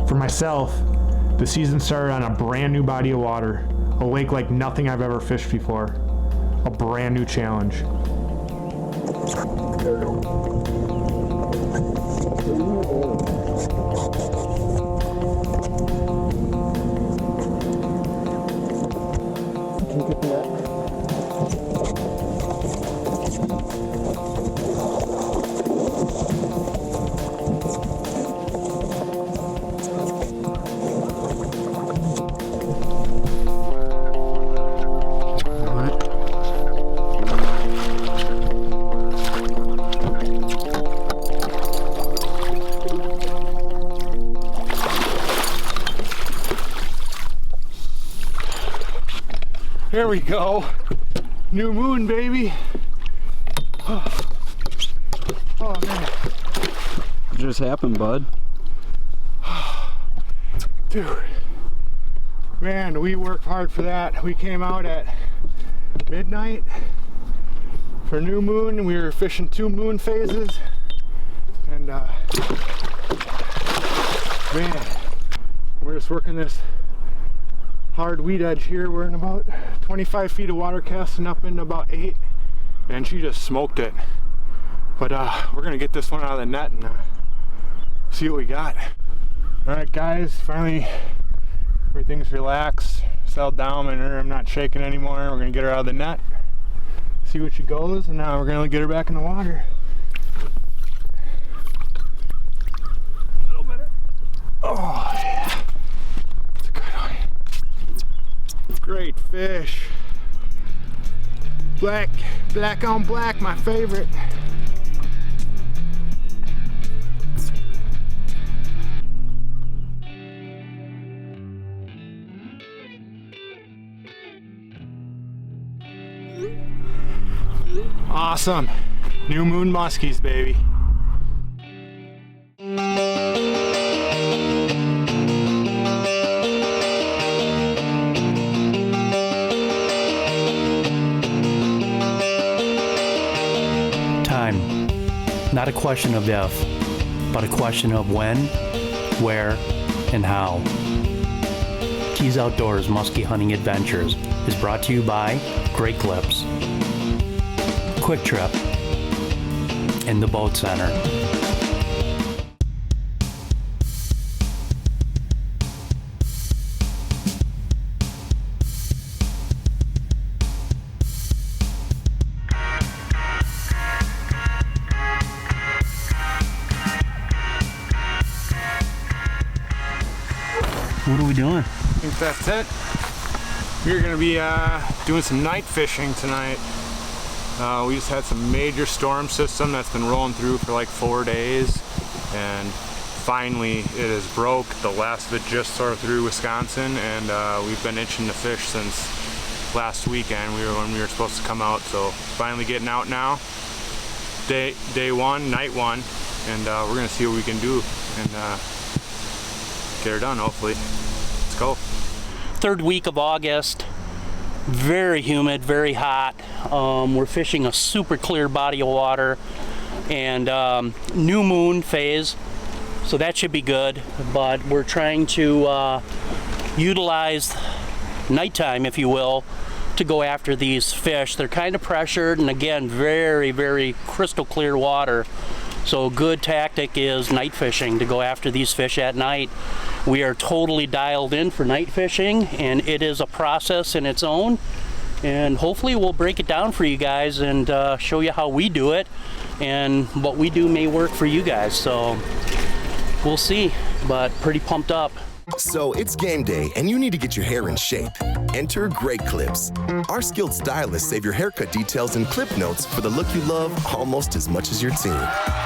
For myself, the season started on a brand new body of water, a lake like nothing I've ever fished before, a brand new challenge. There we go. New moon, baby. Oh man. What just happened, bud? Dude. Man, we worked hard for that. We came out at midnight for new moon. We were fishing 2 moon phases. And man, we're just working this hard weed edge here. We're in about 25 feet of water, casting up into about 8, and she just smoked it. But we're gonna get this one out of the net and see what we got. All right, guys, finally everything's relaxed, settled down, and I'm not shaking anymore. We're gonna get her out of the net, see what she goes, and now we're gonna get her back in the water. A little better. Oh yeah. Great fish. Black on black, my favorite. Awesome. New moon muskies, baby. Not a question of if, but a question of when, where, and how. Keys Outdoors Musky Hunting Adventures is brought to you by Great Clips, Quick Trip, and the Boat Center. What are we doing? I think that's it. We're gonna be doing some night fishing tonight. We just had some major storm system that's been rolling through for like 4 days, and finally it is broke. The last of it just tore through Wisconsin, and we've been itching to fish since last weekend when we were supposed to come out. So finally getting out now. Day one, night one, and we're gonna see what we can do and get her done, hopefully. Let's go. 3rd week of August, very humid, very hot. We're fishing a super clear body of water, and new moon phase, so that should be good. But we're trying to utilize nighttime, if you will, to go after these fish. They're kind of pressured, and again, very, very crystal clear water. So a good tactic is night fishing, to go after these fish at night. We are totally dialed in for night fishing, and it is a process in its own. And hopefully we'll break it down for you guys and show you how we do it, and what we do may work for you guys. So we'll see, but pretty pumped up. So it's game day, and you need to get your hair in shape. Enter Great Clips. Our skilled stylists save your haircut details and clip notes for the look you love almost as much as your team.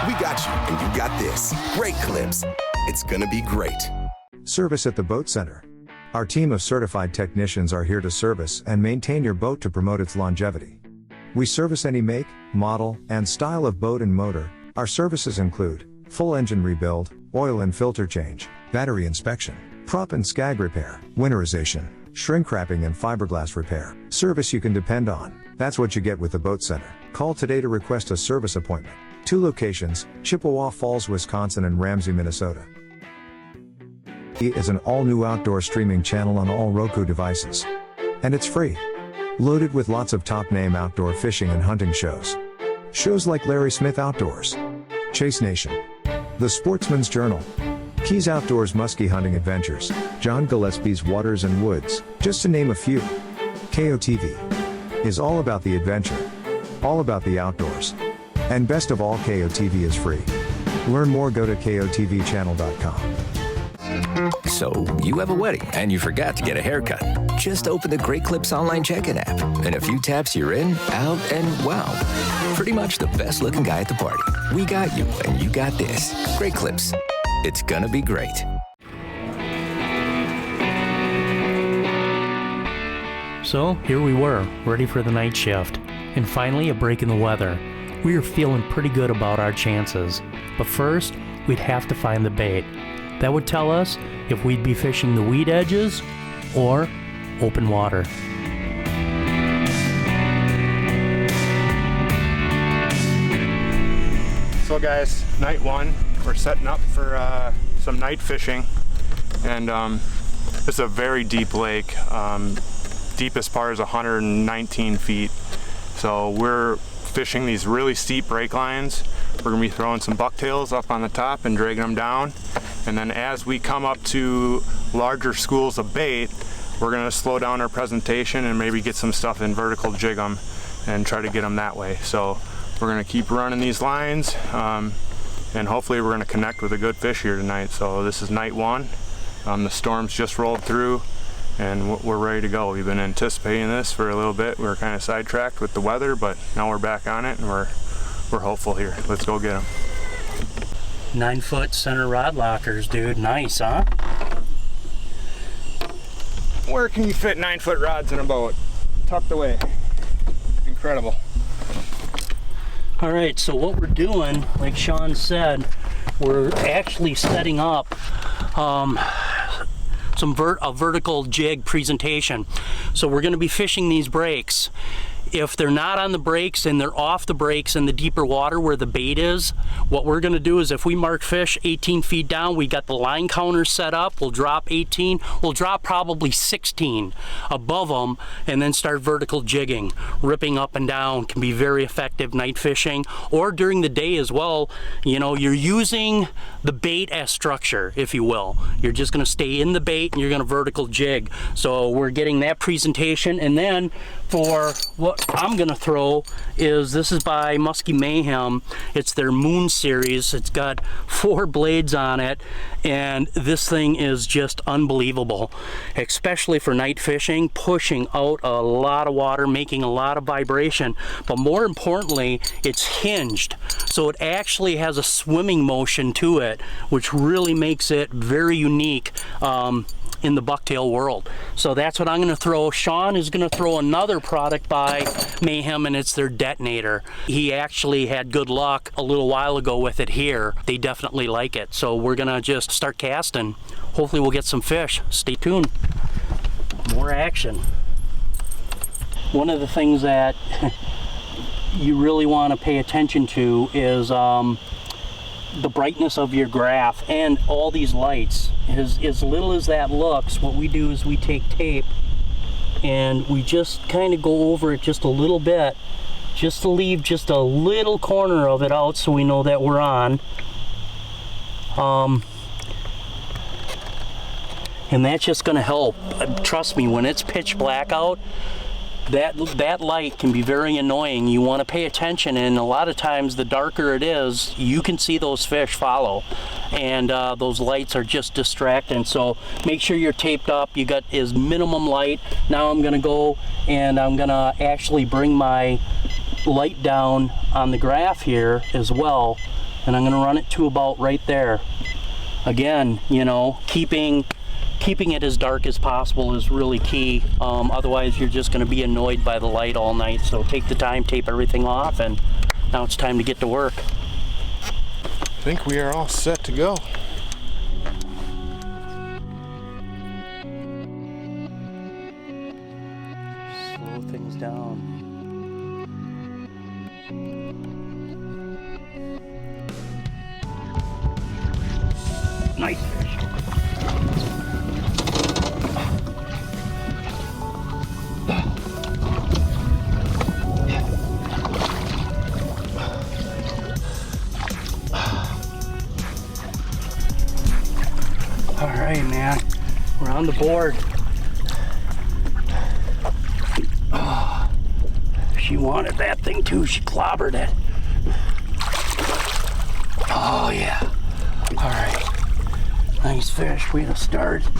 We got you, and you got this. Great Clips. It's gonna be great. Service at the Boat Center. Our team of certified technicians are here to service and maintain your boat to promote its longevity. We service any make, model, and style of boat and motor. Our services include full engine rebuild, oil and filter change, battery inspection, prop and skag repair, winterization, shrink wrapping and fiberglass repair. Service you can depend on. That's what you get with the Boat Center. Call today to request a service appointment. 2 locations, Chippewa Falls, Wisconsin and Ramsey, Minnesota. Is an all-new outdoor streaming channel on all Roku devices. And it's free. Loaded with lots of top-name outdoor fishing and hunting shows. Shows like Larry Smith Outdoors, Chase Nation, The Sportsman's Journal, Keys Outdoors Musky Hunting Adventures, John Gillespie's Waters and Woods, just to name a few. KOTV is all about the adventure, all about the outdoors. And best of all, KOTV is free. Learn more, go to kotvchannel.com. So, you have a wedding and you forgot to get a haircut. Just open the Great Clips online check-in app. In a few taps, you're in, out, and wow. Pretty much the best looking guy at the party. We got you and you got this. Great Clips. It's gonna be great. So here we were, ready for the night shift, and finally a break in the weather. We were feeling pretty good about our chances, but first we'd have to find the bait. That would tell us if we'd be fishing the weed edges or open water. So guys, night 1, we're setting up for some night fishing, and it's a very deep lake. Deepest part is 119 feet. So we're fishing these really steep break lines. We're gonna be throwing some bucktails up on the top and dragging them down. And then as we come up to larger schools of bait, we're gonna slow down our presentation and maybe get some stuff in vertical jig them and try to get them that way. So we're gonna keep running these lines, and hopefully we're gonna connect with a good fish here tonight. So this is night 1. The storm's just rolled through and we're ready to go. We've been anticipating this for a little bit. We were kind of sidetracked with the weather, but now we're back on it and we're hopeful here. Let's go get them. 9-foot center rod lockers, dude. Nice, huh? Where can you fit 9-foot rods in a boat? Tucked away. Incredible. All right, so what we're doing, like Shawn said, we're actually setting up a vertical jig presentation. So we're going to be fishing these breaks. If they're not on the breaks and they're off the breaks in the deeper water where the bait is, what we're going to do is if we mark fish 18 feet down, we got the line counter set up, we'll drop 18, we'll drop probably 16 above them and then start vertical jigging. Ripping up and down can be very effective night fishing, or during the day as well. You know, you're using the bait as structure, if you will. You're just going to stay in the bait and you're going to vertical jig. So we're getting that presentation, and then for what I'm gonna throw is, this is by Musky Mayhem. It's their Moon series. It's got 4 blades on it, and this thing is just unbelievable, especially for night fishing, pushing out a lot of water, making a lot of vibration, but more importantly, it's hinged. So it actually has a swimming motion to it, which really makes it very unique in the bucktail world. So that's what I'm going to throw. Shawn is going to throw another product by Mayhem, and it's their detonator. He actually had good luck a little while ago with it here. They definitely like it. So we're going to just start casting. Hopefully we'll get some fish. Stay tuned. More action. One of the things that you really want to pay attention to is the brightness of your graph and all these lights. As little as that looks, what we do is we take tape and we just kind of go over it just a little bit, just to leave just a little corner of it out so we know that we're on. And that's just going to help. Trust me, when it's pitch black out, that light can be very annoying. You want to pay attention, and a lot of times the darker it is, you can see those fish follow, and those lights are just distracting. So make sure you're taped up, you got as minimum light. Now I'm going to go and I'm going to actually bring my light down on the graph here as well, and I'm going to run it to about right there. Again, you know, keeping it as dark as possible is really key. Otherwise you're just going to be annoyed by the light all night. So take the time, tape everything off, and now it's time to get to work. I think we are all set to go. down. Nice fish. All right, man, we're on the board. Oh, she wanted that thing too. She clobbered it. Oh yeah. All right. Nice fish. Way to start. All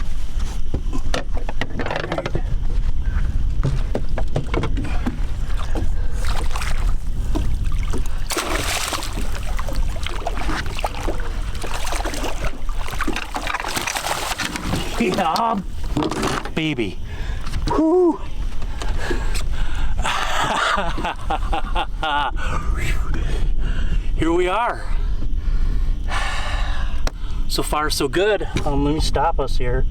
right. Yeah, baby. Whoo. Here we are. So far, so good. Let me stop us here.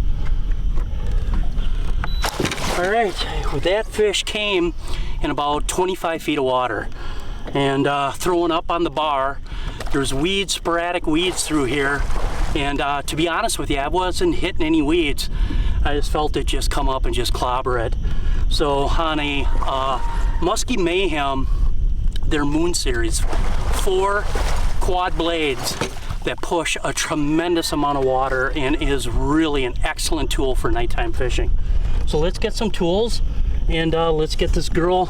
All right, well, that fish came in about 25 feet of water, and throwing up on the bar. There's weeds, sporadic weeds through here, and to be honest with you, I wasn't hitting any weeds. I just felt it just come up and just clobber it. So on a Musky Mayhem, their Moon Series, 4 quad blades that push a tremendous amount of water and is really an excellent tool for nighttime fishing. So let's get some tools and let's get this girl,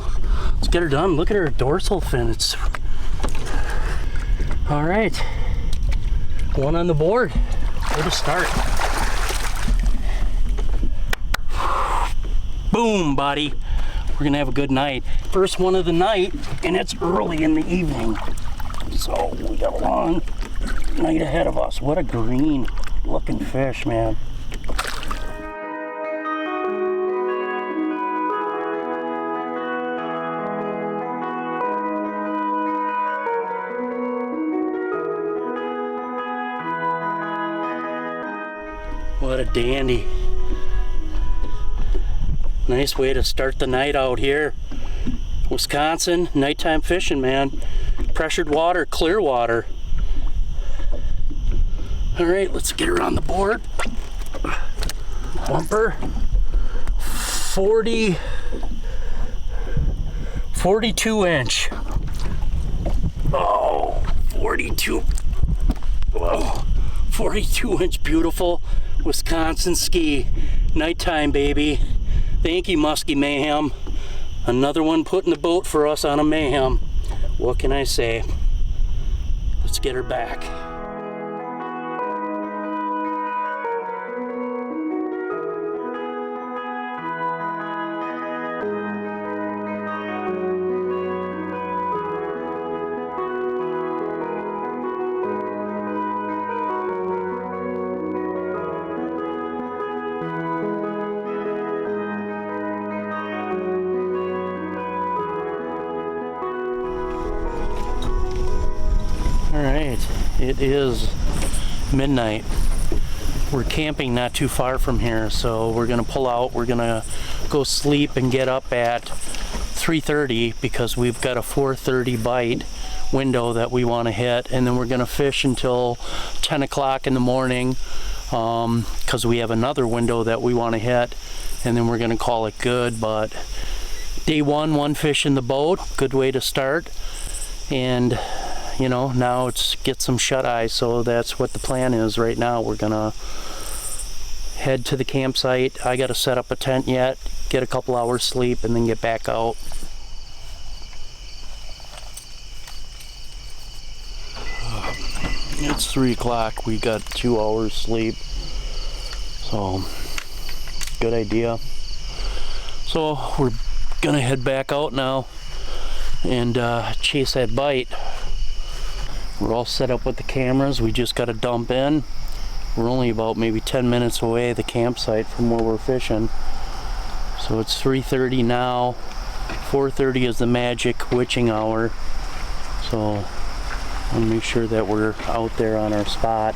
let's get her done. Look at her dorsal fin. It's all right. One on the board. Where to start? Boom, buddy. We're gonna have a good night. First one of the night, and it's early in the evening. So we got a long night ahead of us. What a green looking fish, man. What a dandy. Nice way to start the night out here. Wisconsin, nighttime fishing, man. Pressured water, clear water. All right, let's get her on the board. Bumper. 42 inch. Oh, 42. Whoa. 42 inch beautiful Wisconsin ski. Nighttime, baby. Thank you, Musky Mayhem. Another one put in the boat for us on a Mayhem. What can I say? Let's get her back. It is midnight. We're camping not too far from here, so we're gonna pull out. We're gonna go sleep and get up at 3:30 because we've got a 4:30 bite window that we want to hit, and then we're gonna fish until 10 o'clock in the morning because we have another window that we want to hit, and then we're gonna call it good. But day one fish in the boat, good way to start. And you know, now it's get some shut-eye, so that's what the plan is right now. We're gonna head to the campsite. I gotta set up a tent yet, get a couple hours sleep, and then get back out. It's 3 o'clock, we got 2 hours sleep, so good idea. So we're gonna head back out now and chase that bite. We're all set up with the cameras. We just got to dump in. We're only about maybe 10 minutes away the campsite from where we're fishing. So it's 3:30 now. 4:30 is the magic witching hour. So I'll make sure that we're out there on our spot.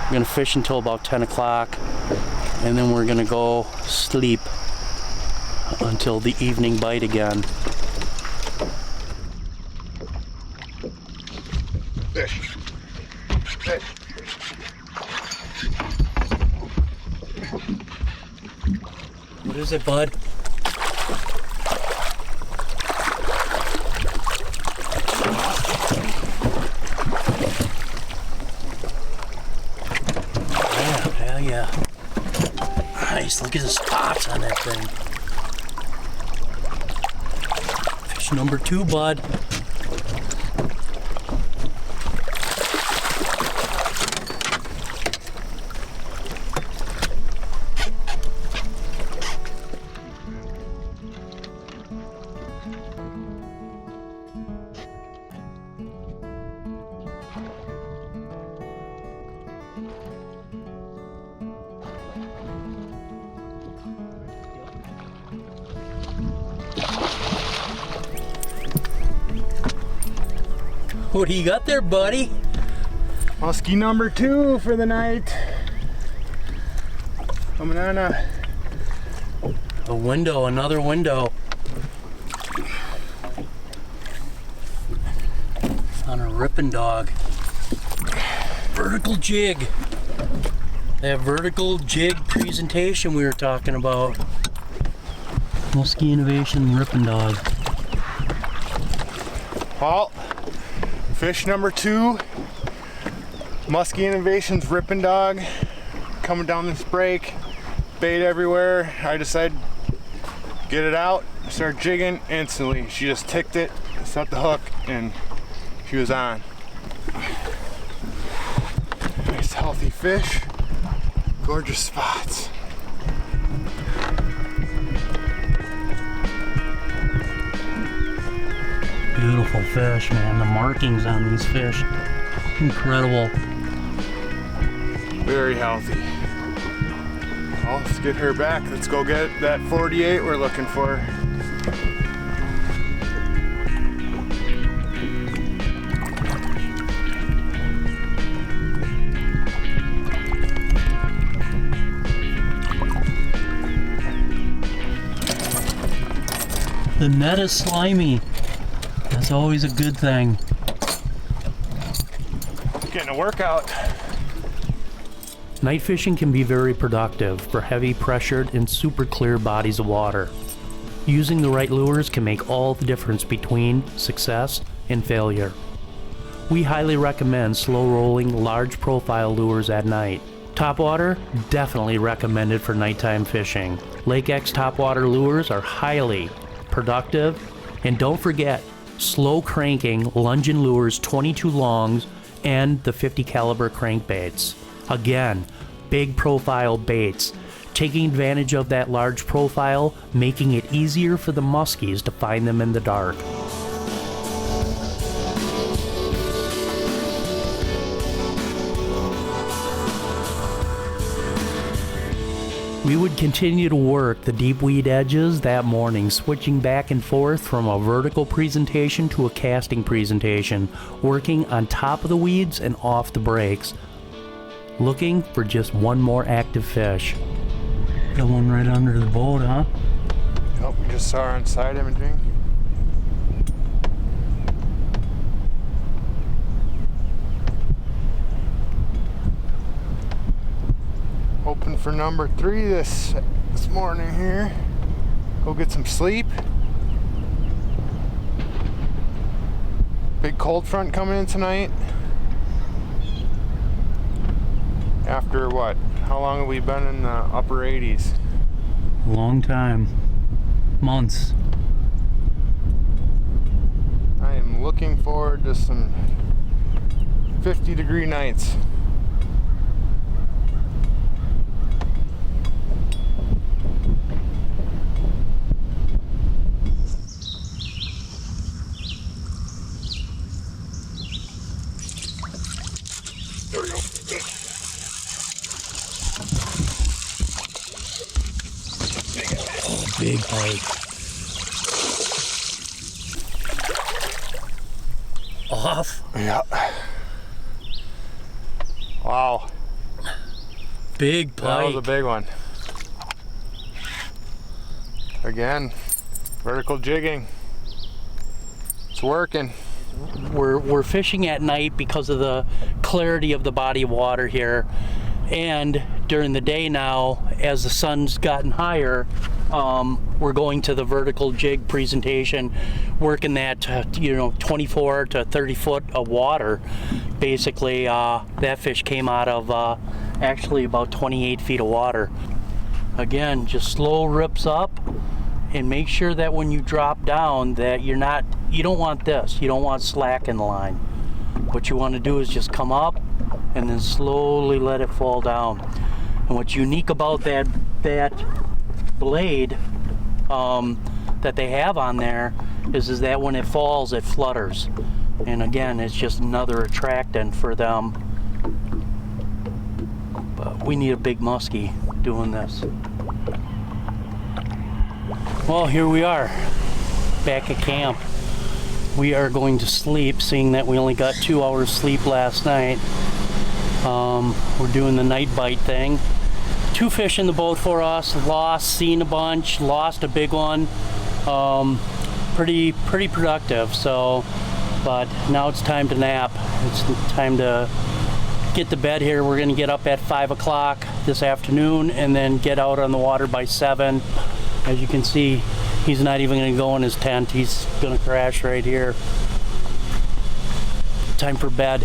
We're gonna fish until about 10 o'clock, and then we're gonna go sleep. until the evening bite again. Fish. Fish. What is it, bud? Yeah, hell yeah. Nice, look at the spots on that thing. Fish number 2, bud. What do you got there, buddy? Muskie number 2 for the night. Coming on A window, another window. On a ripping dog. Vertical jig. That vertical jig presentation we were talking about. Muskie Innovation ripping dog. Well, fish number 2. Muskie Innovations ripping dog. Coming down this break. Bait everywhere. I decided to get it out, start jigging instantly. She just ticked it, set the hook, and she was on. Nice healthy fish. Gorgeous spots. Beautiful fish, man. The markings on these fish, incredible. Very healthy. Well, let's get her back. Let's go get that 48 we're looking for. The net is slimy. That's always a good thing. Getting a workout. Night fishing can be very productive for heavy pressured and super clear bodies of water. Using the right lures can make all the difference between success and failure. We highly recommend slow rolling large profile lures at night. Topwater, definitely recommended for nighttime fishing. Lake X topwater lures are highly productive, and don't forget slow cranking Lungin lures 22 longs and the 50 caliber crankbaits. Again, big profile baits, taking advantage of that large profile, making it easier for the muskies to find them in the dark. We would continue to work the deep weed edges that morning, switching back and forth from a vertical presentation to a casting presentation, working on top of the weeds and off the breaks, looking for just one more active fish. Got one right under the boat, huh? Nope, we just saw her on side imaging. Hoping for number 3 this morning here. Go get some sleep. Big cold front coming in tonight. After what? How long have we been in the upper 80s? Long time. Months. I am looking forward to some 50-degree nights. There we go. Oh, big bite. Off. Yeah. Wow. Big bite. That was a big one. Again, vertical jigging. It's working. We're fishing at night because of the clarity of the body of water here, and during the day now, as the sun's gotten higher, we're going to the vertical jig presentation, working that 24 to 30 foot of water. Basically, that fish came out of actually about 28 feet of water. Again, just slow rips up, and make sure that when you drop down that you don't want this. You don't want slack in the line. What you want to do is just come up and then slowly let it fall down. And what's unique about that blade that they have on there is that when it falls, it flutters. And again, it's just another attractant for them. But we need a big muskie doing this. Well, here we are, back at camp. We are going to sleep, seeing that we only got 2 hours sleep last night. We're doing the night bite thing. 2 fish in the boat for us, seen a bunch, lost a big one. Pretty productive, so, but now it's time to nap. It's time to get to bed here. We're gonna get up at 5 o'clock this afternoon and then get out on the water by 7. As you can see, he's not even gonna go in his tent. He's gonna crash right here. Time for bed.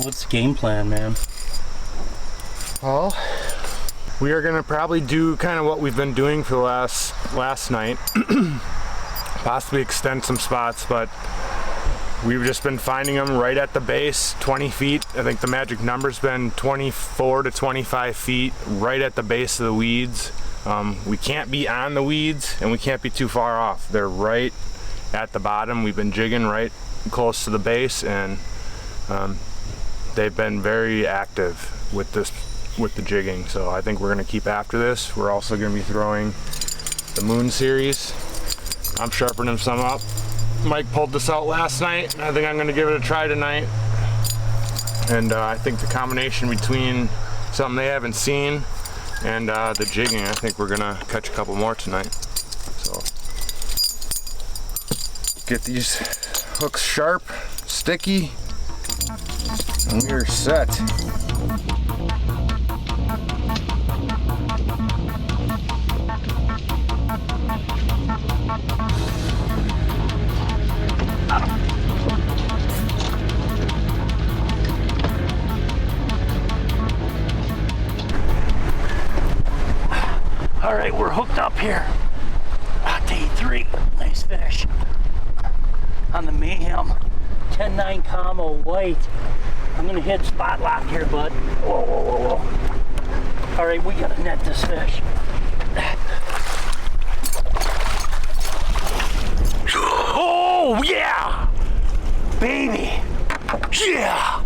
What's the game plan, man? Well, we are gonna probably do kind of what we've been doing for the last night. Possibly extend some spots, but we've just been finding them right at the base, 20 feet. I think the magic number's been 24 to 25 feet, right at the base of the weeds. We can't be on the weeds and we can't be too far off. They're right at the bottom. We've been jigging right close to the base, and they've been very active with the jigging. So I think we're gonna keep after this. We're also gonna be throwing the Moon series. I'm sharpening some up. Mike pulled this out last night, and I think I'm going to give it a try tonight. And I think the combination between something they haven't seen and the jigging, I think we're going to catch a couple more tonight. So get these hooks sharp, sticky, and we are set. All right, we're hooked up here. Day 3, nice fish. On the Mayhem 10-9 combo white. I'm gonna hit spot lock here, bud. Whoa, whoa, whoa, whoa. All right, we gotta net this fish. Oh, yeah! Baby! Yeah!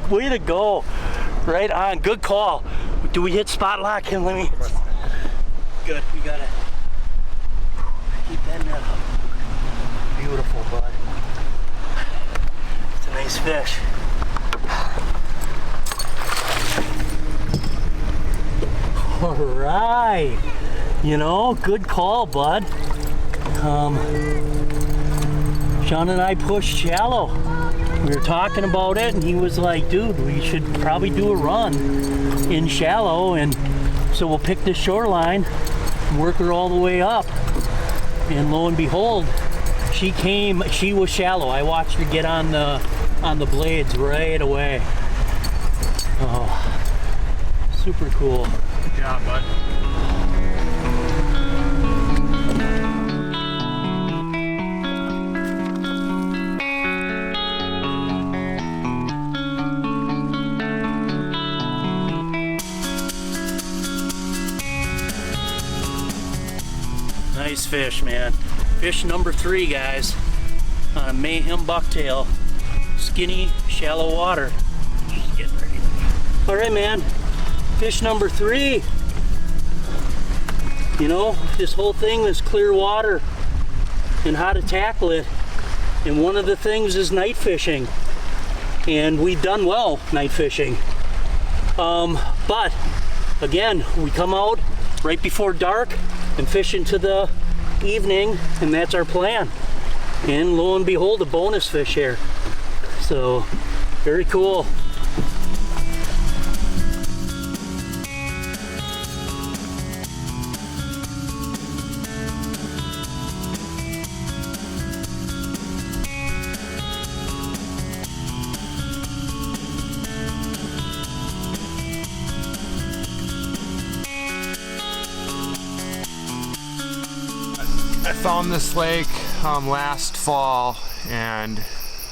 Way to go. Right on, good call. Do we hit spot lock him? Let me. Good, we gotta keep that net up. Beautiful, bud. It's a nice fish. All right. Good call, bud. Shawn and I pushed shallow. We were talking about it, and he was like, dude, we should probably do a run in shallow, and so we'll pick this shoreline, work her all the way up. And lo and behold, she was shallow. I watched her get on the blades right away. Oh, super cool. Good job, bud. Nice fish, man. Fish number 3, guys, on a Mayhem bucktail. Skinny, shallow water. Just getting ready. All right, man. Fish number 3. This whole thing, this clear water, and how to tackle it. And one of the things is night fishing. And we've done well night fishing. But again, we come out right before dark and fish into the evening, and that's our plan. And lo and behold, a bonus fish here. So, very cool. I found this lake last fall, and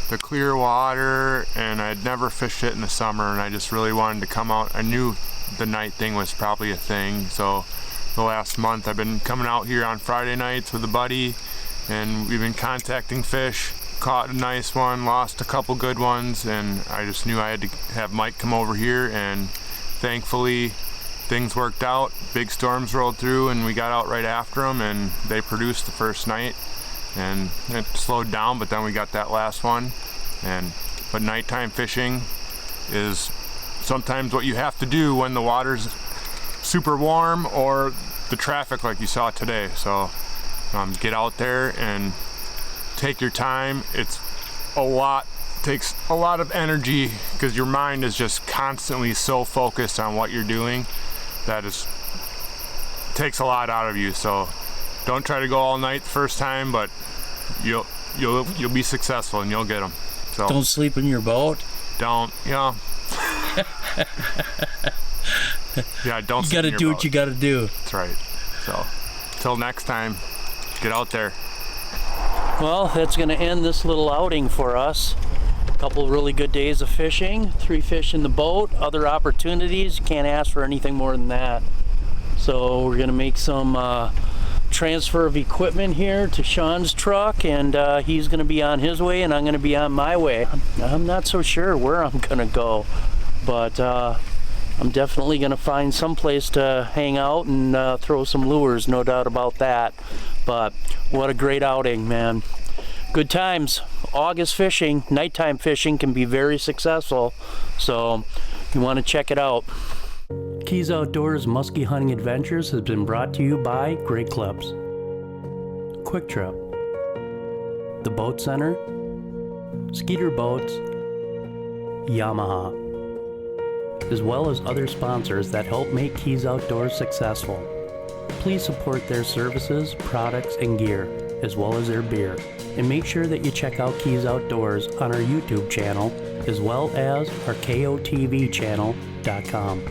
the clear water, and I'd never fished it in the summer, and I just really wanted to come out. I knew the night thing was probably a thing, so the last month I've been coming out here on Friday nights with a buddy, and we've been contacting fish. Caught a nice one, lost a couple good ones, and I just knew I had to have Mike come over here, and thankfully things worked out. Big storms rolled through and we got out right after them, and they produced the first night, and it slowed down, but then we got that last one. But nighttime fishing is sometimes what you have to do when the water's super warm or the traffic like you saw today. So get out there and take your time. Takes a lot of energy because your mind is just constantly so focused on what you're doing that takes a lot out of you. So don't try to go all night the first time, but you'll be successful and you'll get them. So don't sleep in your boat. Don't, yeah. Yeah, don't. You gotta do what you gotta do. That's right. So till next time, get out there. Well, that's gonna end this little outing for us. A couple really good days of fishing, 3 fish in the boat, other opportunities. Can't ask for anything more than that. So we're gonna make some transfer of equipment here to Shawn's truck, and he's gonna be on his way and I'm gonna be on my way. I'm not so sure where I'm gonna go, but I'm definitely gonna find some place to hang out and throw some lures, no doubt about that. But what a great outing, man. Good times. August fishing, nighttime fishing can be very successful, so you want to check it out. Keys Outdoors Musky Hunting Adventures has been brought to you by Great Clips, Quick Trip, The Boat Center, Skeeter Boats, Yamaha, as well as other sponsors that help make Keys Outdoors successful. Please support their services, products, and gear, as well as their beer. And make sure that you check out Keys Outdoors on our YouTube channel, as well as our KOTV channel.com.